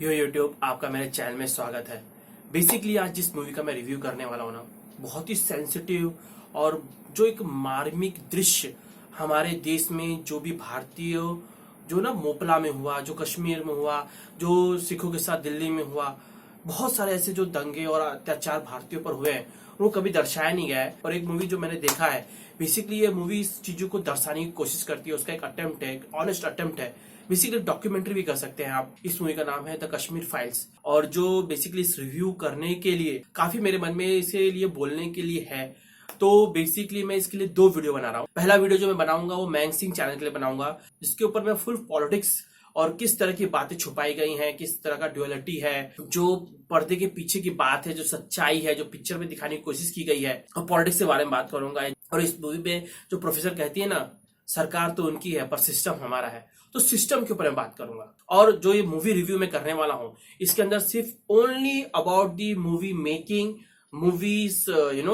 यो YouTube आपका मेरे channel में स्वागत है। बेसिकली आज जिस मूवी का मैं रिव्यू करने वाला हूँ ना, बहुत ही सेंसिटिव और जो एक मार्मिक दृश्य हमारे देश में जो भी भारतीय जो ना मोपला में हुआ, जो कश्मीर में हुआ, जो सिखों के साथ दिल्ली में हुआ, बहुत सारे ऐसे जो दंगे और अत्याचार भारतीयों पर हुए हैं वो कभी दर्शाया नहीं गया है। और एक मूवी जो मैंने देखा है, बेसिकली ये मूवी इस चीजों को दर्शाने की कोशिश करती है, उसका एक अटेम्प्ट है, एक ऑनेस्ट अटेम्प्ट है। बेसिकली डॉक्यूमेंट्री भी कर सकते हैं आप। इस मूवी का नाम है द कश्मीर फाइल्स। और जो बेसिकली इस रिव्यू करने के लिए काफी मेरे मन में इसे लिए बोलने के लिए है, तो बेसिकली मैं इसके लिए दो वीडियो बना रहा हूँ। पहला वीडियो जो मैं बनाऊंगा वो मैंग सिंह चैनल के लिए बनाऊंगा, जिसके ऊपर मैं फुल पॉलिटिक्स और किस तरह की बातें छुपाई गई हैं, किस तरह का ड्युअलिटी है, जो पर्दे के पीछे की बात है, जो सच्चाई है, जो पिक्चर में दिखाने की कोशिश की गई है, और पॉलिटिक्स के बारे में बात करूंगा। और इस मूवी में जो प्रोफेसर कहती है ना, सरकार तो उनकी है पर सिस्टम हमारा है, तो सिस्टम के ऊपर मैं बात करूंगा। और जो ये मूवी रिव्यू में करने वाला हूं, इसके अंदर सिर्फ only about the movie making, movies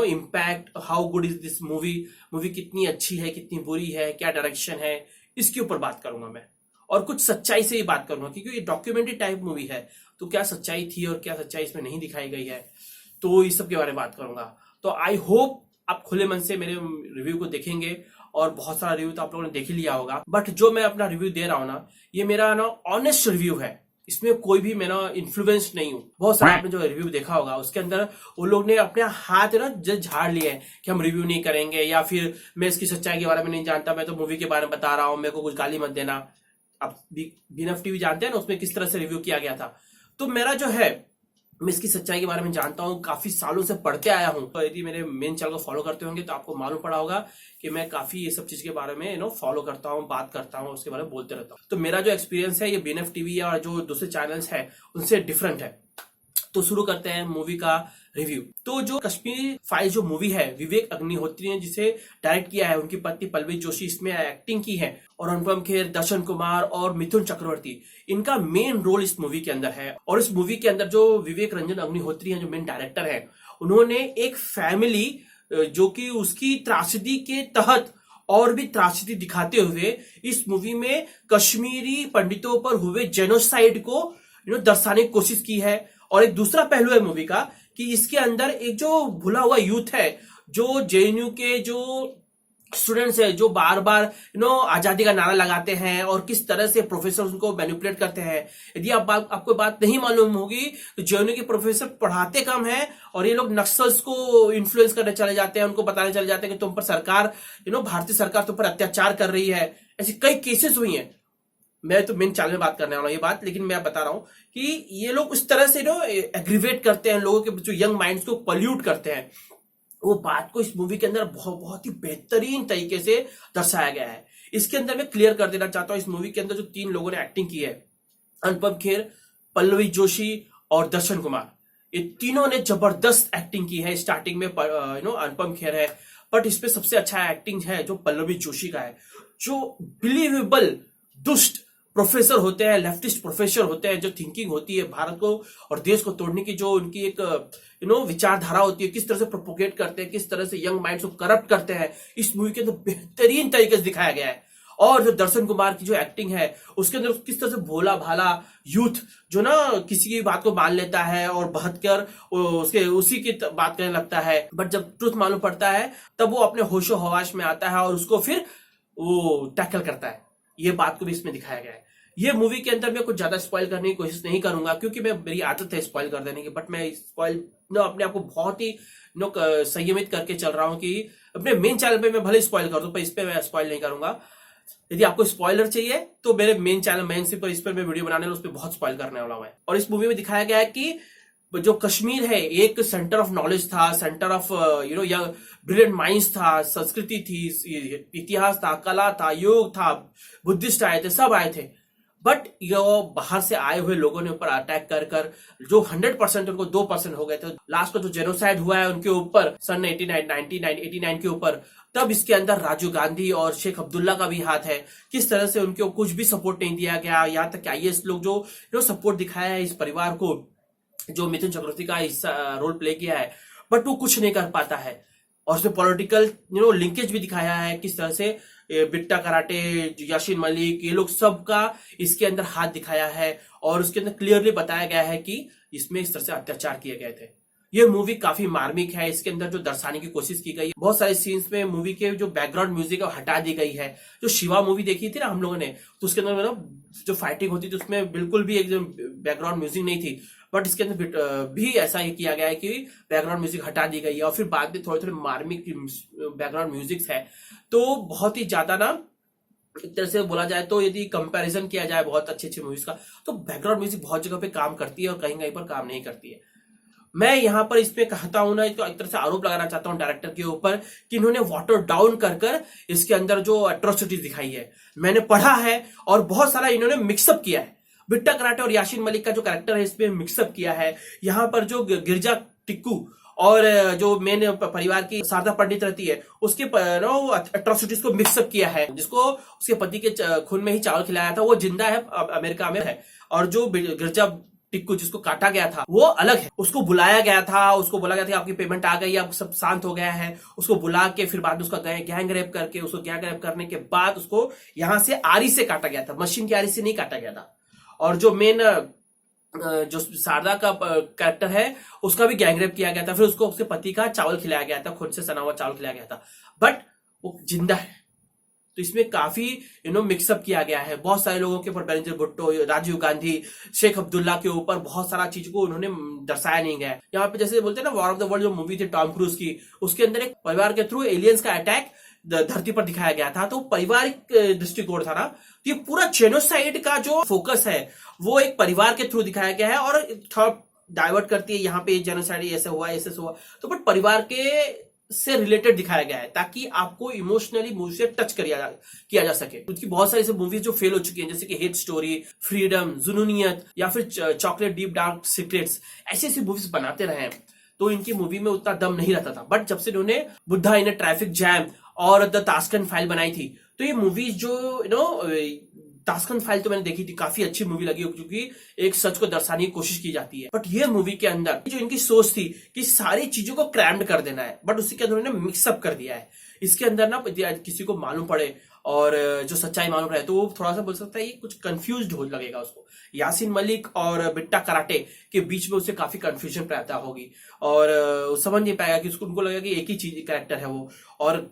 impact, how good is this movie, movie कितनी अच्छी है, कितनी बुरी है, क्या डायरेक्शन है, इसके ऊपर बात करूंगा मैं। और कुछ सच्चाई से ही बात करूंगा, क्योंकि ये डॉक्यूमेंट्री टाइप मूवी है, तो क्या सच्चाई थी और क्या सच्चाई इसमें नहीं दिखाई गई है, तो इस सब के बारे में बात करूंगा। तो आई होप आप खुले मन से मेरे रिव्यू को देखेंगे, और बहुत सारा रिव्यू तो आप लोगों ने देख ही लिया होगा, बट जो मैं अपना रिव्यू दे रहा हूं ना, ये मेरा ना ऑनेस्ट रिव्यू है, इसमें कोई भी मैं ना इन्फ्लुएंस नहीं हूं। बहुत सारा आपने जो रिव्यू देखा होगा उसके अंदर वो लोग ने अपने हाथ ना झाड़ लिए हैं कि हम रिव्यू नहीं करेंगे, या फिर मैं इसकी सच्चाई के बारे में नहीं जानता, मैं तो मूवी के बारे में बता रहा हूं, मेरे को कुछ गाली मत देना। आप बीनफ टीवी जानते हैं ना, उसमें किस तरह से रिव्यू किया गया था। तो मेरा जो है, मैं इसकी सच्चाई के बारे में जानता हूं, काफी सालों से पढ़ते आया हूं। तो यदि मेरे मेन चैनल को फॉलो करते होंगे तो आपको मालूम पड़ा होगा कि मैं काफी ये सब चीज के बारे में फॉलो करता हूं, बात करता हूं, उसके बारे में बोलते रहता हूं। तो मेरा जो एक्सपीरियंस है ये बीएनएफ टीवी और जो दूसरे चैनल्स है उनसे डिफरेंट है। तो शुरू करते हैं मूवी का रिव्यू। तो जो कश्मीर फाइल जो मूवी है, विवेक अग्निहोत्री ने जिसे डायरेक्ट किया है, उनकी पत्नी पल्लवी जोशी इसमें एक्टिंग की है, और अनुपम खेर, दर्शन कुमार और मिथुन चक्रवर्ती, इनका मेन रोल इस मूवी के अंदर है। और इस मूवी के अंदर जो विवेक रंजन अग्निहोत्री हैं, जो मेन डायरेक्टर है, उन्होंने एक फैमिली जो कि उसकी त्रासदी के तहत और भी त्रासदी दिखाते हुए इस मूवी में कश्मीरी पंडितों पर हुए जेनोसाइड को दर्शाने की कोशिश की है। और एक दूसरा पहलू है मूवी का कि इसके अंदर एक जो भुला हुआ यूथ है, जो जेएनयू के जो स्टूडेंट्स है, जो बार बार आजादी का नारा लगाते हैं, और किस तरह से प्रोफेसर उनको मैनिपुलेट करते हैं। यदि आपको बात नहीं मालूम होगी तो जेएनयू के प्रोफेसर पढ़ाते कम हैं, और ये लोग नक्सल्स को इन्फ्लुएंस करने चले जाते हैं, उनको बताने चले जाते हैं कि तुम पर सरकार भारतीय सरकार तुम पर अत्याचार कर रही है। ऐसी कई केसेस हुई हैं। मैं तो मेन चैनल में बात करने वाला हूं ये बात, लेकिन मैं बता रहा हूं कि ये लोग इस तरह से एग्रीवेट करते हैं लोगों के जो यंग माइंड्स को पल्यूट करते हैं। वो बात को इस मूवी के अंदर बहुत ही बेहतरीन तरीके से दर्शाया गया है। इसके अंदर मैं क्लियर कर देना चाहता हूं, इस मूवी के अंदर जो तीन लोगों ने एक्टिंग की है, अनुपम खेर, पल्लवी जोशी और दर्शन कुमार, ये तीनों ने जबरदस्त एक्टिंग की है। स्टार्टिंग में अनुपम खेर है, बट इसमें सबसे अच्छा एक्टिंग है जो पल्लवी जोशी का है, जो बिलीवेबल दुष्ट प्रोफेसर होते हैं, लेफ्टिस्ट प्रोफेसर होते हैं, जो थिंकिंग होती है भारत को और देश को तोड़ने की, जो उनकी एक विचारधारा होती है, किस तरह से प्रोपोगेट करते हैं, किस तरह से यंग माइंड्स को करप्ट करते हैं, इस मूवी के अंदर बेहतरीन तरीके से दिखाया गया है। और जो दर्शन कुमार की जो एक्टिंग है, उसके अंदर किस तरह से भोला भाला यूथ जो ना किसी की बात को मान लेता है और बहक कर उसी की बात करने लगता है, बट जब ट्रुथ मालूम पड़ता है तब वो अपने होशो हवाश में आता है और उसको फिर वो टैकल करता है। ये बात को भी इसमें दिखाया गया है। ये मूवी के अंदर मैं कुछ ज्यादा स्पॉइल करने की कोशिश नहीं करूंगा, क्योंकि मेरी आदत है स्पॉइल कर देने की, बट मैं स्पॉइल अपने आप को बहुत ही संयमित करके चल रहा हूं कि अपने मेन चैनल पे मैं भले स्पॉइल कर दूं, पर इस पे मैं स्पॉइल नहीं करूंगा। यदि आपको स्पॉइलर चाहिए तो मेरे मेन चैनल मेन से पर इस पर मैं वीडियो बनाने उस पर बहुत स्पॉइल करने वाला हूं। और इस मूवी में दिखाया गया है कि जो कश्मीर है एक सेंटर ऑफ नॉलेज था, सेंटर ऑफ ब्रिलियंट माइंड्स था, संस्कृति थी, इतिहास था, कला था, योग था, बुद्धिस्ट आए थे, सब आए थे, बट ये बाहर से आए हुए लोगों ने ऊपर अटैक कर कर जो 100% उनको 2% हो गए थे। लास्ट को जो जेनोसाइड हुआ है उनके ऊपर सन 89 के ऊपर, तब इसके अंदर राजीव गांधी और शेख अब्दुल्ला का भी हाथ है। किस तरह से उनको कुछ भी सपोर्ट नहीं दिया गया, यहाँ तक कि आईएएस लोग जो सपोर्ट दिखाया है इस परिवार को, जो मिथुन चक्रवर्ती का हिस्सा रोल प्ले किया है, बट वो कुछ नहीं कर पाता है। और उसमें पॉलिटिकल लिंकेज भी दिखाया है, किस तरह से बिट्टा कराटे, याशीन मलिक, ये लोग सबका इसके अंदर हाथ दिखाया है और उसके अंदर क्लियरली बताया गया है कि इसमें इस तरह से अत्याचार किए गए थे। ये मूवी काफी मार्मिक है। इसके अंदर जो दर्शाने की कोशिश की गई है, बहुत सारे सीन्स में मूवी के जो बैकग्राउंड म्यूजिक है हटा दी गई है। जो शिवा मूवी देखी थी ना हम लोगों ने, तो उसके अंदर मतलब जो फाइटिंग होती थी उसमें बिल्कुल भी एकदम बैकग्राउंड म्यूजिक नहीं थी, बट इसके अंदर भी ऐसा ही किया गया है कि बैकग्राउंड म्यूजिक हटा दी गई है और फिर बाद में थोड़े थोड़े मार्मिक बैकग्राउंड म्यूजिक है। तो बहुत ही ज्यादा ना, एक तरह से बोला जाए तो यदि कंपैरिजन किया जाए बहुत अच्छी अच्छी मूवीज का, तो बैकग्राउंड म्यूजिक बहुत जगह पे काम करती है और कहीं कहीं पर काम नहीं करती है। मैं यहाँ पर इसमें कहता हूं ना, तो एक तरह से आरोप लगाना चाहता हूं डायरेक्टर के ऊपर कि इन्होंने वाटर डाउन कर कर इसके अंदर जो एट्रोसिटीज दिखाई है, मैंने पढ़ा है और बहुत सारा इन्होंने मिक्सअप किया है। बिट्टा कराटे और याशीन मलिक का जो कैरेक्टर है इसमें मिक्सअप किया है। यहाँ पर जो गिरजा टिक्कू और जो मेन परिवार की शारदा पंडित रहती है उसके एट्रोसिटीज को मिक्सअप किया है। जिसको उसके पति के खून में ही चावल खिलाया था वो जिंदा है, अमेरिका में है। और जो गिरजा टिक्कू जिसको काटा गया था वो अलग है। उसको बुलाया गया था, उसको बोला गया था कि आपकी पेमेंट आ गई, अब सब शांत हो गया है। उसको बुला के फिर बाद में उसका गैंग रेप करके, उसको गैंग रेप करने के बाद उसको यहां से आरी से काटा गया था, मशीन की आरी से नहीं काटा गया था। और जो मेन जो शारदा का कैरेक्टर है उसका भी गैंगरेप किया गया था, फिर उसको उसके पति का चावल खिलाया गया था, खुद से सना हुआ चावल खिलाया गया था, बट वो जिंदा है। तो इसमें काफी मिक्सअप किया गया है। बहुत सारे लोगों के ऊपर, बेनजीर भुट्टो, राजीव गांधी, शेख अब्दुल्ला के ऊपर बहुत सारा चीज को उन्होंने दर्शाया नहीं गया। यहाँ पे जैसे बोलते हैं ना वॉर ऑफ द वर्ल्ड जो मूवी थी टॉम क्रूज की, उसके अंदर एक परिवार के थ्रू एलियंस का अटैक धरती पर दिखाया गया था, तो पारिवारिक दृष्टिकोण था ना। तो ये पूरा जेनोसाइड का जो फोकस है वो एक परिवार के थ्रू दिखाया गया है और थोड़ा डाइवर्ट करती है, यहाँ पे जेनोसाइड ऐसे हुआ ऐसे हुआ, तो बट परिवार के से रिलेटेड दिखाया गया है ताकि आपको इमोशनली मूवी से टच किया जा सके। उसकी बहुत सारी मूवीज जो फेल हो चुकी हैं, जैसे कि हिट स्टोरी, फ्रीडम, जुनूनियत या फिर चॉकलेट डीप डार्क सीक्रेट्स, ऐसी ऐसी मूवीज बनाते रहे तो इनकी मूवी में उतना दम नहीं रहता था। बट जब से इन्होंने बुद्धा इन ट्रैफिक जैम और द ताशकंद फाइल बनाई थी, तो ये मूवीज जो ताशकंद फाइल तो मैंने देखी थी, काफी अच्छी मूवी लगी क्योंकि एक सच को दर्शाने की कोशिश की जाती है। बट ये मूवी के अंदर जो इनकी सोच थी कि सारी चीजों को क्रैम्ड कर देना है, बट उसी के अंदर उन्होंने मिक्सअप कर दिया है। इसके अंदर ना किसी को मालूम पड़े और जो सच्चाई मालूम पड़े तो वो थोड़ा सा बोल सकता है ये कुछ कंफ्यूज हो लगेगा उसको। यासीन मलिक और बिट्टा कराटे के बीच में उसे काफी कंफ्यूजन पैदा होगी और समझ नहीं पाएगा कि उनको लगेगा कि एक ही चीज कैरेक्टर है वो। और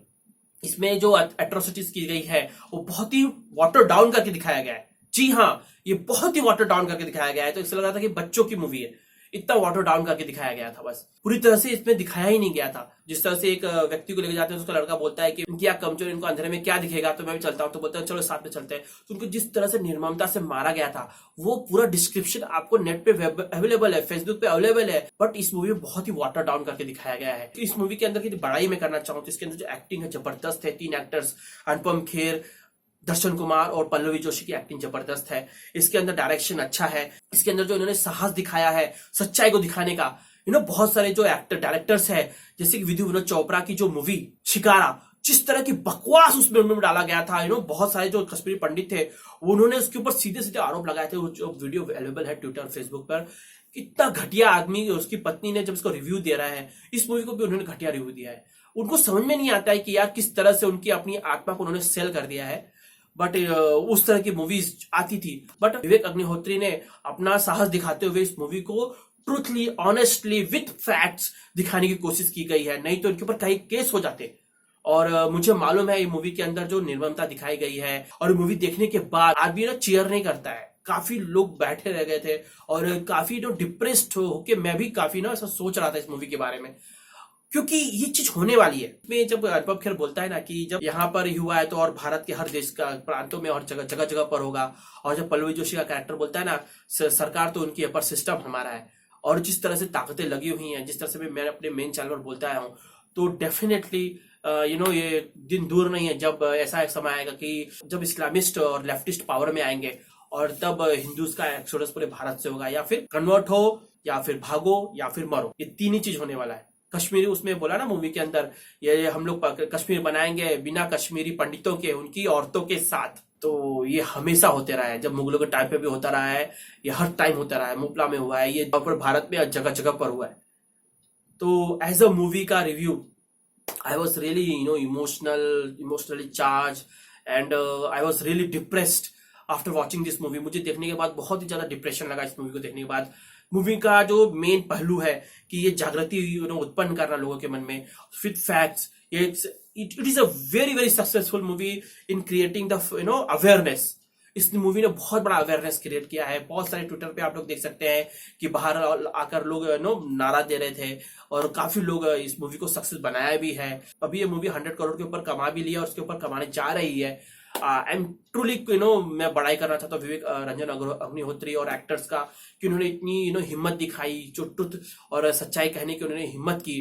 इसमें जो एट्रोसिटीज की गई है वो बहुत ही वाटर डाउन करके दिखाया गया है। जी हाँ, ये बहुत ही वाटर डाउन करके दिखाया गया है। तो इससे लगा था कि बच्चों की मूवी है, इतना वाटर डाउन करके दिखाया गया था, बस पूरी तरह से इसमें दिखाया ही नहीं गया था। जिस तरह से एक व्यक्ति को लेके जाते हैं, उसका लड़का बोलता है कि इनकी क्या कमजोर, इनको अंधेरे में क्या दिखेगा, तो मैं भी चलता हूं, तो बोलते हैं चलो साथ में चलते हैं। तो उनको जिस तरह से निर्ममता से मारा गया था वो पूरा डिस्क्रिप्शन आपको नेट पे अवेलेबल है, फेसबुक पे अवेलेबल है। बट इस मूवी में बहुत ही वाटर डाउन करके दिखाया गया है। इस मूवी के अंदर की बड़ाई में करना चाहूँ तो इसके अंदर जो एक्टिंग है जबरदस्त है। 3 एक्टर्स, अनुपम खेर, दर्शन कुमार और पल्लवी जोशी की एक्टिंग जबरदस्त है। इसके अंदर डायरेक्शन अच्छा है। इसके अंदर जो इन्होंने साहस दिखाया है सच्चाई को दिखाने का, बहुत सारे जो एक्टर डायरेक्टर्स है, जैसे कि विधु विनोद चोपड़ा की जो मूवी शिकारा, जिस तरह की बकवास उसमें डाला गया था, बहुत सारे जो कश्मीरी पंडित थे उन्होंने उसके ऊपर सीधे सीधे आरोप लगाए थे। जो वीडियो अवेलेबल है ट्विटर फेसबुक पर, इतना घटिया आदमी, उसकी पत्नी ने जब इसको रिव्यू दे रहा है, इस मूवी को भी उन्होंने घटिया रिव्यू दिया है। उनको समझ में नहीं आता है कि यार किस तरह से उनकी अपनी आत्मा को उन्होंने सेल कर दिया है। बट उस तरह की मूवीज आती थी, बट विवेक अग्निहोत्री ने अपना साहस दिखाते हुए इस मूवी को ट्रूथली, ऑनेस्टली, विथ फैक्ट्स दिखाने की कोशिश की गई है, नहीं तो इनके ऊपर कई केस हो जाते। और मुझे मालूम है ये मूवी के अंदर जो निर्ममता दिखाई गई है, और मूवी देखने के बाद आदमी ना चीयर नहीं करता है। काफी लोग बैठे रह गए थे और काफी डिप्रेस्ड होके मैं भी काफी ऐसा सोच रहा था इस मूवी के बारे में, क्योंकि ये चीज होने वाली है। में जब अनुपम खेर बोलता है ना कि जब यहाँ पर हुआ है तो और भारत के हर देश का प्रांतों में और जगह जगह पर होगा, और जब पल्लवी जोशी का कैरेक्टर बोलता है ना सरकार तो उनकी है पर सिस्टम हमारा है, और जिस तरह से ताकतें लगी हुई हैं, जिस तरह से मैं अपने मेन चैनल पर बोलता आया हूँ, तो डेफिनेटली ये दिन दूर नहीं है जब ऐसा एक समय आएगा कि जब इस्लामिस्ट और लेफ्टिस्ट पावर में आएंगे और तब हिंदूज का एक्सोडस पूरे भारत से होगा, या फिर कन्वर्ट हो, या फिर भागो, या फिर मरो। ये 3 ही चीज होने वाला है। कश्मीरी उसमें बोला ना मूवी के अंदर, ये हम लोग कश्मीर बनाएंगे बिना कश्मीरी पंडितों के, उनकी औरतों के साथ। तो ये हमेशा होते रहा है, जब मुगलों के टाइम पे भी होता रहा है, ये हर टाइम होता रहा है, मुपला में हुआ है, ये पर भारत में जगह जगह पर हुआ है। तो एज अ मूवी का review I was really, emotionally charged, and I was really depressed after watching this movie. मुझे देखने के बाद बहुत ही ज्यादा डिप्रेशन लगा इस मूवी को देखने के बाद. मूवी का जो मेन पहलू है कि ये जागृति उत्पन्न करना लोगों के मन में विद फैक्ट्स. ये it is a very very successful movie in creating the awareness. इस मूवी ने बहुत बड़ा अवेयरनेस क्रिएट किया है. बहुत सारे ट्विटर पे आप लोग देख सकते हैं कि बाहर आकर लोग नारा दे रहे थे, और काफी लोग इस मूवी को सक्सेस बनाया भी है. अभी ये मूवी 100 करोड़ के ऊपर कमा भी लिया और उसके ऊपर कमाने जा रही है. आई एम ट्रूली मैं बड़ाई करना चाहता हूँ विवेक रंजन अग्निहोत्री और एक्टर्स का कि उन्होंने इतनी हिम्मत दिखाई, जो ट्रुथ और सच्चाई कहने की उन्होंने हिम्मत की.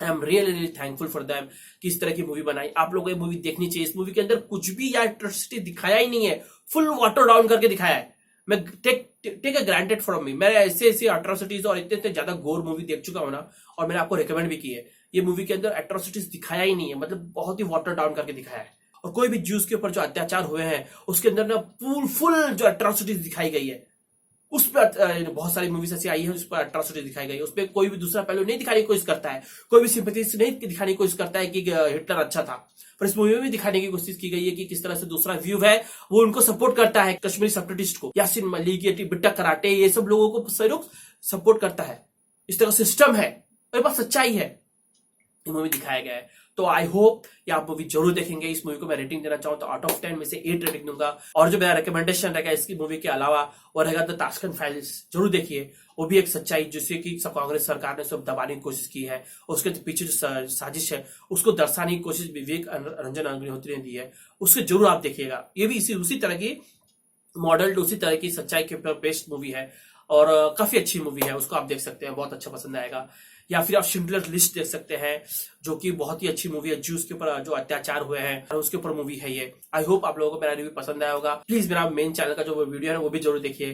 I am really thankful for them कि इस तरह की मूवी बनाई. आप लोगों को ये मूवी देखनी चाहिए. इस मूवी के अंदर कुछ भी या एट्रोसिटी दिखाया ही नहीं है, फुल वाटर डाउन करके दिखाया है. मैं take a granted from me, मैं ऐसे एट्रोसिटीज और इतने ज्यादा गोर मूवी देख चुका हूं ना, और मैंने आपको रिकमेंड भी की है. ये मूवी के अंदर एट्रोसिटीज दिखाया ही नहीं है, मतलब बहुत ही वाटर डाउन करके दिखाया है. और कोई भी ज्यूस के ऊपर जो अत्याचार हुए हैं उसके अंदर ना फुल जो एट्रोसिटीज दिखाई गई है, उस पर बहुत सारी मूवीज ऐसी आई है उस पर एट्रोसिटी दिखाई गई है. उस पर कोई भी दूसरा पहलू नहीं दिखाने की कोशिश करता है, कोई भी सिंपैथी नहीं दिखाने की कोशिश करता है कि हिटलर अच्छा था. पर इस मूवी में भी दिखाने की कोशिश की गई है कि किस तरह से दूसरा व्यू है वो उनको सपोर्ट करता है. कश्मीरी सेपरेटिस्ट को, यासीन मलिक, बिट्टा कराटे, ये सब लोगों को सपोर्ट करता है. इस तरह सिस्टम है और ये बात सच्चाई है. ये मूवी दिखाया गया है. तो आई होप ये आप मूवी जरूर देखेंगे. इस मूवी को मैं रेटिंग देना चाहूँ तो आउट ऑफ 10 में से 8 रेटिंग दूंगा. और जो मेरा रिकमेंडेशन रहेगा इसकी मूवी के अलावा वो रहेगा द ताशकंद फाइल्स. जरूर देखिए. वो भी एक सच्चाई जिससे कि सब कांग्रेस सरकार ने सब दबाने की कोशिश की है, उसके पीछे जो साजिश है उसको दर्शाने की कोशिश विवेक रंजन अग्निहोत्री ने दी है. उसके जरूर आप देखिएगा. ये भी उसी तरह की मॉडल, उसी तरह की सच्चाई के ऊपर बेस्ड मूवी है और काफी अच्छी मूवी है. उसको आप देख सकते हैं, बहुत अच्छा पसंद आएगा. या फिर आप शिंडलर लिस्ट देख सकते हैं, जो कि बहुत ही अच्छी मूवी है. ज्यूस के ऊपर जो अत्याचार हुए हैं उसके ऊपर मूवी है ये. आई होप आप लोगों को मेरा रिव्यू पसंद आया होगा. प्लीज मेरा मेन चैनल का जो वीडियो है वो भी जरूर देखिए.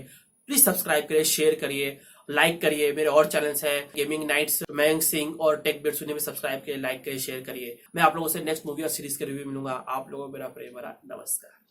प्लीज सब्सक्राइब करिए, शेयर करिए, लाइक करिए. मेरे और चैनल्स है गेमिंग नाइट्स, मयंक सिंह और टेक बेट्स, उन्हें भी सब्सक्राइब करिए, लाइक करिए, शेयर करिए. मैं आप लोगों से नेक्स्ट मूवी और सीरीज के रिव्यू मिलूंगा. आप लोगों को मेरा प्रेम भरा नमस्कार.